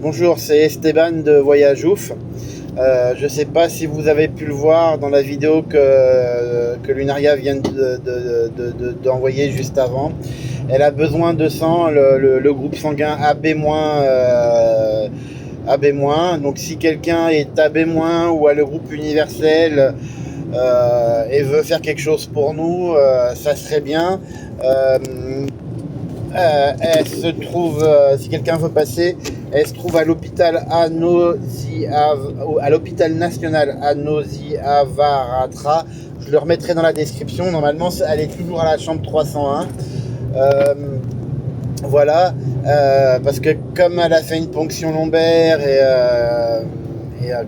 Bonjour, c'est Esteban de Voyage Ouf. Je ne sais pas si vous avez pu le voir dans la vidéo que Lunaria vient d'envoyer juste avant. Elle a besoin de sang, le groupe sanguin AB-, AB-. Donc si quelqu'un est AB- ou a le groupe universel et veut faire quelque chose pour nous, ça serait bien. Elle se trouve, si quelqu'un veut passer, elle se trouve à l'hôpital à l'hôpital national à Noziavaratra. Je le remettrai dans la description. Normalement, elle est toujours à la chambre 301. Voilà, parce que comme elle a fait une ponction lombaire et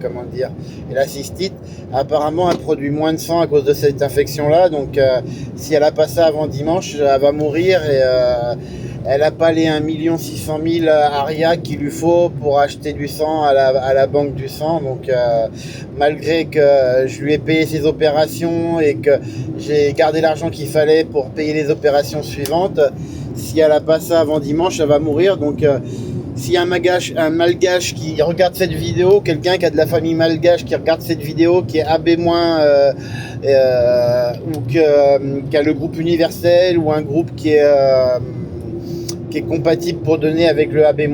comment dire, et la cystite, apparemment elle produit moins de sang à cause de cette infection là. Donc si elle a pas ça avant dimanche, elle va mourir et elle n'a pas les 1 600 000 ARIA qu'il lui faut pour acheter du sang à la banque du sang. Donc malgré que je lui ai payé ses opérations et que j'ai gardé l'argent qu'il fallait pour payer les opérations suivantes, si elle n'a pas ça avant dimanche, elle va mourir. Donc s'il y a un malgache qui regarde cette vidéo, quelqu'un qui a de la famille malgache qui regarde cette vidéo, qui est AB- ou qui a le groupe universel ou un groupe qui est compatible pour donner avec le AB-,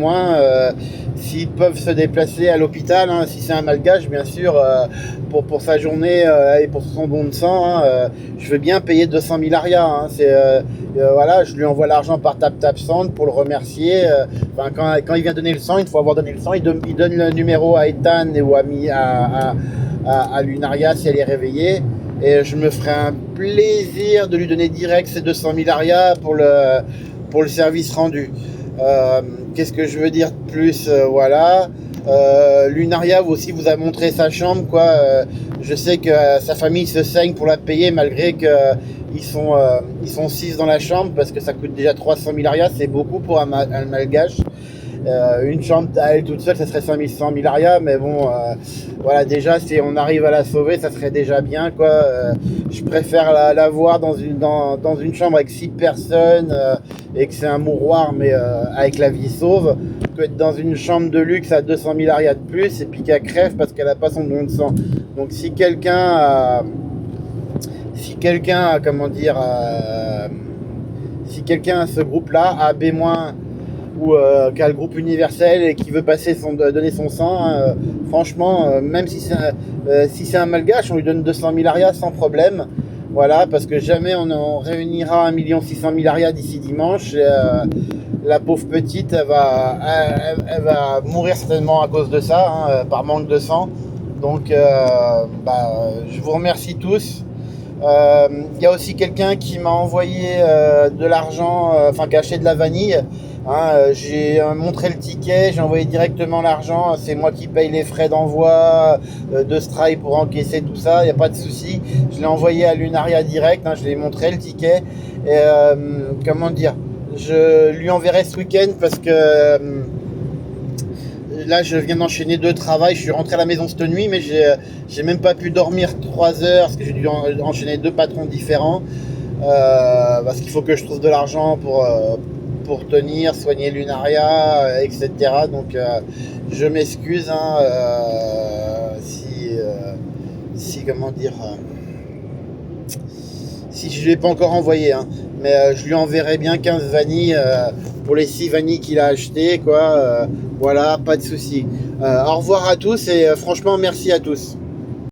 s'ils peuvent se déplacer à l'hôpital, hein, si c'est un malgache bien sûr, pour sa journée et pour son don de sang, je veux bien payer 200 000 ARIA, hein, voilà, je lui envoie l'argent par TapTapSend pour le remercier. Quand il vient donner le sang, il faut avoir donné le sang, il donne le numéro à Ethan ou à Lunaria si elle est réveillée, et je me ferai un plaisir de lui donner direct ces 200 000 ARIA pour le service rendu. Qu'est-ce que je veux dire de plus, voilà. Lunaria aussi vous a montré sa chambre, quoi. Je sais que sa famille se saigne pour la payer malgré qu'ils sont 6 dans la chambre, parce que ça coûte déjà 300 000 ARIA, c'est beaucoup pour un malgache. Une chambre à elle toute seule, ça serait 100 000 ARIA, mais bon, voilà, déjà si on arrive à la sauver, ça serait déjà bien, quoi. Je préfère la voir dans une chambre avec 6 personnes et que c'est un mouroir, mais avec la vie sauve, que être dans une chambre de luxe à 200 000 ARIA de plus et puis qu'elle crève parce qu'elle n'a pas son don de sang. Donc si quelqu'un a, comment dire, si quelqu'un a ce groupe-là, AB- ou qui a le groupe universel et qui veut donner son sang, franchement, même si c'est un malgache, on lui donne 200 000 ARIA sans problème. Voilà, parce que jamais on réunira 1 600 000 ARIA d'ici dimanche. Et, la pauvre petite, elle va mourir certainement à cause de ça, hein, par manque de sang. Donc, je vous remercie tous. Il y a aussi quelqu'un qui m'a envoyé de l'argent, qui a acheté de la vanille. Hein, j'ai montré le ticket, j'ai envoyé directement l'argent, c'est moi qui paye les frais d'envoi de Stripe pour encaisser tout ça, il n'y a pas de souci. Je l'ai envoyé à Lunaria direct, hein, je lui ai montré le ticket. Et comment dire, je lui enverrai ce week-end parce que là je viens d'enchaîner 2 travails, je suis rentré à la maison cette nuit, mais j'ai même pas pu dormir 3 heures parce que j'ai dû enchaîner 2 patrons différents, parce qu'il faut que je trouve de l'argent pour tenir, soigner Lunaria, etc. Donc je m'excuse, hein, si comment dire, si je ne l'ai pas encore envoyé, hein, mais je lui enverrai bien 15 vanilles pour les 6 vanilles qu'il a achetées, quoi. Voilà, pas de souci. Au revoir à tous et franchement merci à tous.